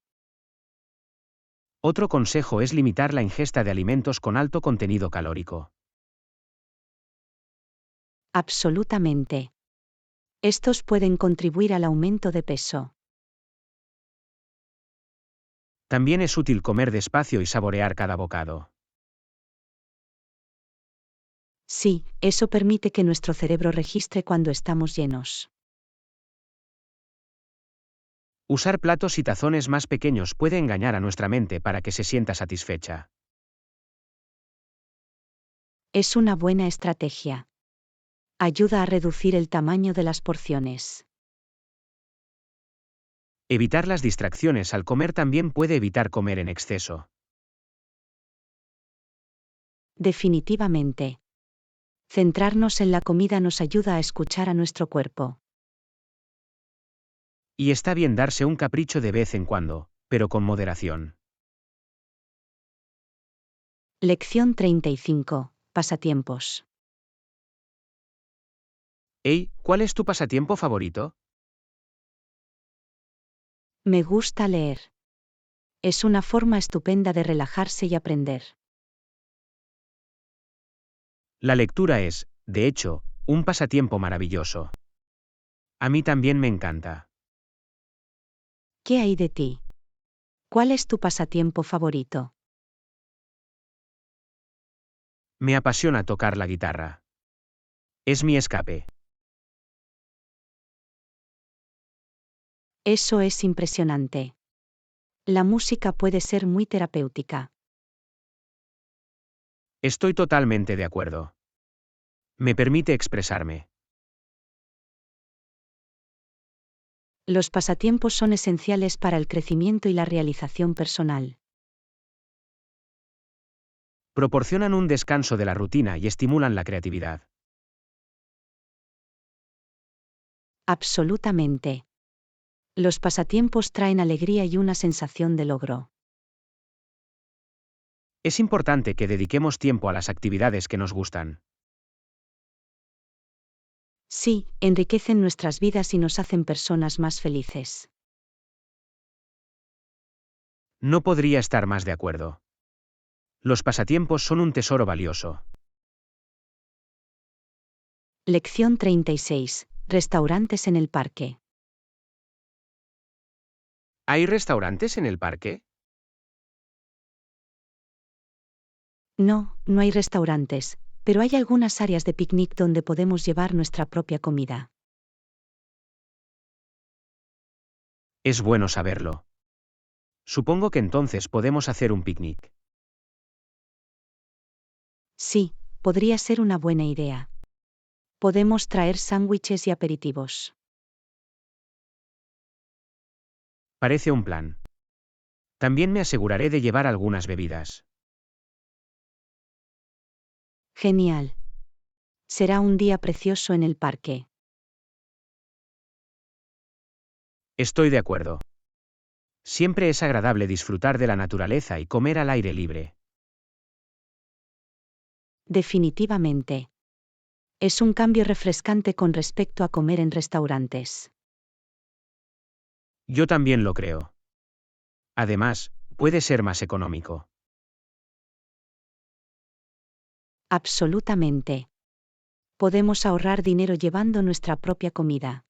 S2: Otro consejo es limitar la ingesta de alimentos con alto contenido calórico.
S1: Absolutamente. Estos pueden contribuir al aumento de peso.
S2: También es útil comer despacio y saborear cada bocado.
S1: Sí, eso permite que nuestro cerebro registre cuando estamos llenos.
S2: Usar platos y tazones más pequeños puede engañar a nuestra mente para que se sienta satisfecha.
S1: Es una buena estrategia. Ayuda a reducir el tamaño de las porciones.
S2: Evitar las distracciones al comer también puede evitar comer en exceso.
S1: Definitivamente. Centrarnos en la comida nos ayuda a escuchar a nuestro cuerpo.
S2: Y está bien darse un capricho de vez en cuando, pero con moderación.
S1: Lección 35. Pasatiempos.
S2: Hey, ¿cuál es tu pasatiempo favorito?
S1: Me gusta leer. Es una forma estupenda de relajarse y aprender.
S2: La lectura es, de hecho, un pasatiempo maravilloso. A mí también me encanta.
S1: ¿Qué hay de ti? ¿Cuál es tu pasatiempo favorito?
S2: Me apasiona tocar la guitarra. Es mi escape.
S1: Eso es impresionante. La música puede ser muy terapéutica.
S2: Estoy totalmente de acuerdo. Me permite expresarme.
S1: Los pasatiempos son esenciales para el crecimiento y la realización personal.
S2: Proporcionan un descanso de la rutina y estimulan la creatividad.
S1: Absolutamente. Los pasatiempos traen alegría y una sensación de logro.
S2: Es importante que dediquemos tiempo a las actividades que nos gustan.
S1: Sí, enriquecen nuestras vidas y nos hacen personas más felices.
S2: No podría estar más de acuerdo. Los pasatiempos son un tesoro valioso.
S1: Lección 36. Restaurantes en el parque.
S2: ¿Hay restaurantes en el parque?
S1: No, no hay restaurantes, pero hay algunas áreas de picnic donde podemos llevar nuestra propia comida.
S2: Es bueno saberlo. Supongo que entonces podemos hacer un picnic.
S1: Sí, podría ser una buena idea. Podemos traer sándwiches y aperitivos.
S2: Parece un plan. También me aseguraré de llevar algunas bebidas.
S1: Genial. Será un día precioso en el parque.
S2: Estoy de acuerdo. Siempre es agradable disfrutar de la naturaleza y comer al aire libre.
S1: Definitivamente. Es un cambio refrescante con respecto a comer en restaurantes.
S2: Yo también lo creo. Además, puede ser más económico.
S1: Absolutamente. Podemos ahorrar dinero llevando nuestra propia comida.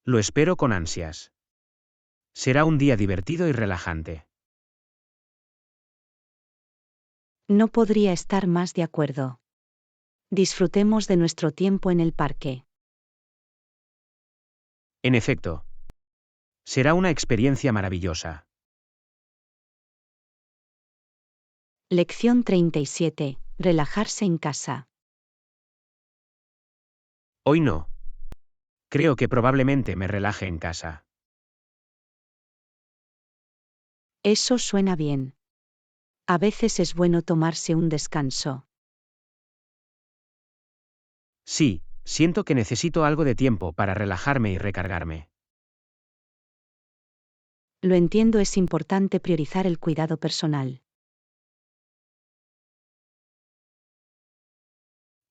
S2: Lo espero con ansias. Será un día divertido y relajante.
S1: No podría estar más de acuerdo. Disfrutemos de nuestro tiempo en el parque.
S2: En efecto. Será una experiencia maravillosa.
S1: Lección 37. Relajarse en casa.
S2: Hoy no. Creo que probablemente me relaje en casa.
S1: Eso suena bien. A veces es bueno tomarse un descanso.
S2: Sí, siento que necesito algo de tiempo para relajarme y recargarme.
S1: Lo entiendo, es importante priorizar el cuidado personal.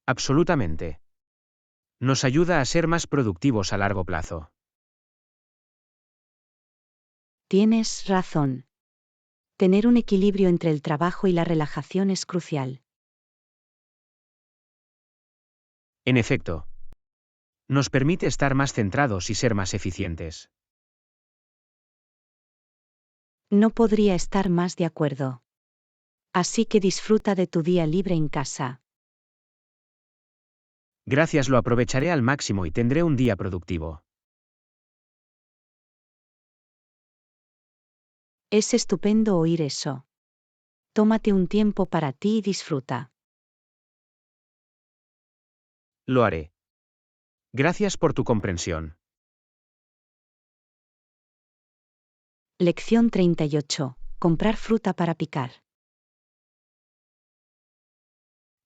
S2: Absolutamente. Nos ayuda a ser más productivos a largo plazo.
S1: Tienes razón. Tener un equilibrio entre el trabajo y la relajación es crucial.
S2: En efecto. Nos permite estar más centrados y ser más eficientes.
S1: No podría estar más de acuerdo. Así que disfruta de tu día libre en casa.
S2: Gracias, lo aprovecharé al máximo y tendré un día productivo.
S1: Es estupendo oír eso. Tómate un tiempo para ti y disfruta.
S2: Lo haré. Gracias por tu comprensión.
S1: Lección 38. Comprar fruta para picar.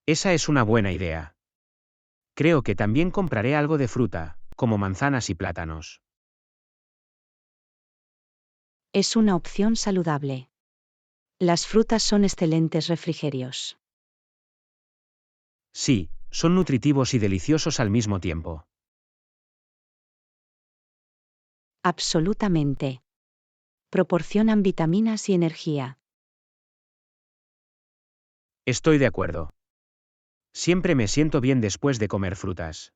S2: Esa es una buena idea. Creo que también compraré algo de fruta, como manzanas y plátanos.
S1: Es una opción saludable. Las frutas son excelentes refrigerios.
S2: Sí, son nutritivos y deliciosos al mismo tiempo.
S1: Absolutamente. Proporcionan vitaminas y energía.
S2: Estoy de acuerdo. Siempre me siento bien después de comer frutas.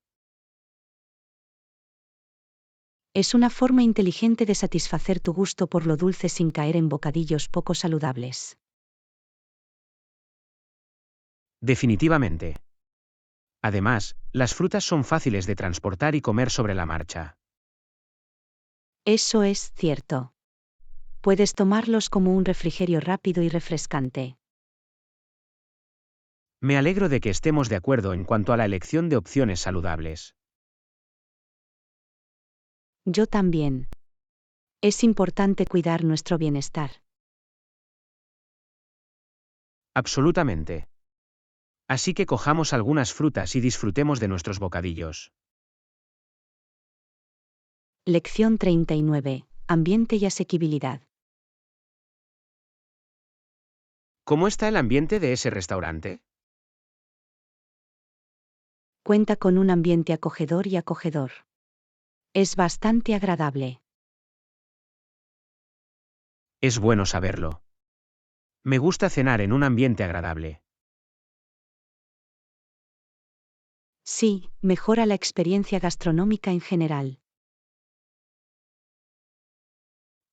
S1: Es una forma inteligente de satisfacer tu gusto por lo dulce sin caer en bocadillos poco saludables.
S2: Definitivamente. Además, las frutas son fáciles de transportar y comer sobre la marcha.
S1: Eso es cierto. Puedes tomarlos como un refrigerio rápido y refrescante.
S2: Me alegro de que estemos de acuerdo en cuanto a la elección de opciones saludables.
S1: Yo también. Es importante cuidar nuestro bienestar.
S2: Absolutamente. Así que cojamos algunas frutas y disfrutemos de nuestros bocadillos.
S1: Lección 39. Ambiente y asequibilidad.
S2: ¿Cómo está el ambiente de ese restaurante?
S1: Cuenta con un ambiente acogedor y acogedor. Es bastante agradable.
S2: Es bueno saberlo. Me gusta cenar en un ambiente agradable.
S1: Sí, mejora la experiencia gastronómica en general.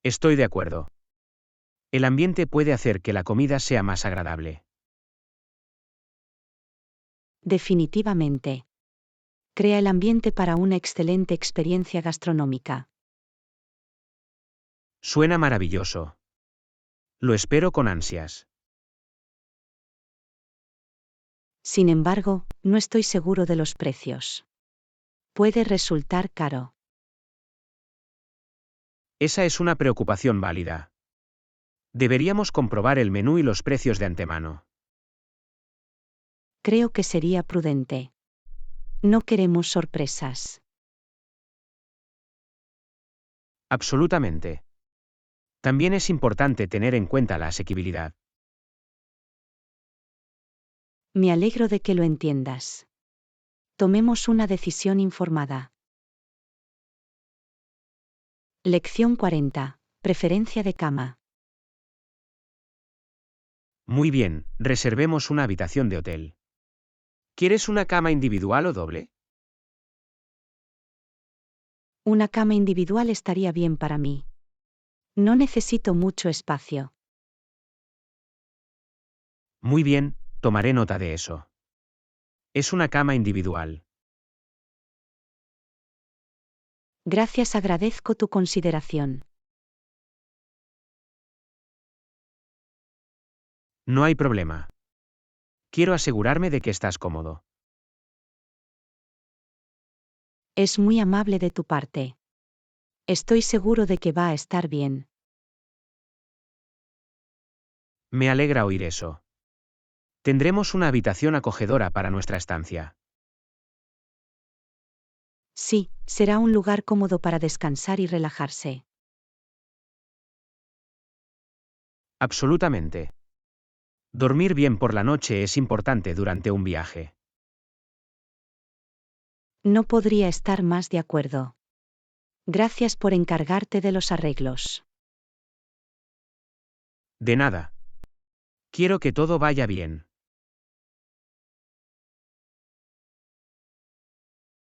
S2: Estoy de acuerdo. El ambiente puede hacer que la comida sea más agradable.
S1: Definitivamente. Crea el ambiente para una excelente experiencia gastronómica.
S2: Suena maravilloso. Lo espero con ansias.
S1: Sin embargo, no estoy seguro de los precios. Puede resultar caro.
S2: Esa es una preocupación válida. Deberíamos comprobar el menú y los precios de antemano.
S1: Creo que sería prudente. No queremos sorpresas.
S2: Absolutamente. También es importante tener en cuenta la asequibilidad.
S1: Me alegro de que lo entiendas. Tomemos una decisión informada. Lección 40. Preferencia de cama.
S2: Muy bien, reservemos una habitación de hotel. ¿Quieres una cama individual o doble?
S1: Una cama individual estaría bien para mí. No necesito mucho espacio.
S2: Muy bien, tomaré nota de eso. Es una cama individual.
S1: Gracias, agradezco tu consideración.
S2: No hay problema. Quiero asegurarme de que estás cómodo.
S1: Es muy amable de tu parte. Estoy seguro de que va a estar bien.
S2: Me alegra oír eso. Tendremos una habitación acogedora para nuestra estancia.
S1: Sí, será un lugar cómodo para descansar y relajarse.
S2: Absolutamente. Dormir bien por la noche es importante durante un viaje.
S1: No podría estar más de acuerdo. Gracias por encargarte de los arreglos.
S2: De nada. Quiero que todo vaya bien.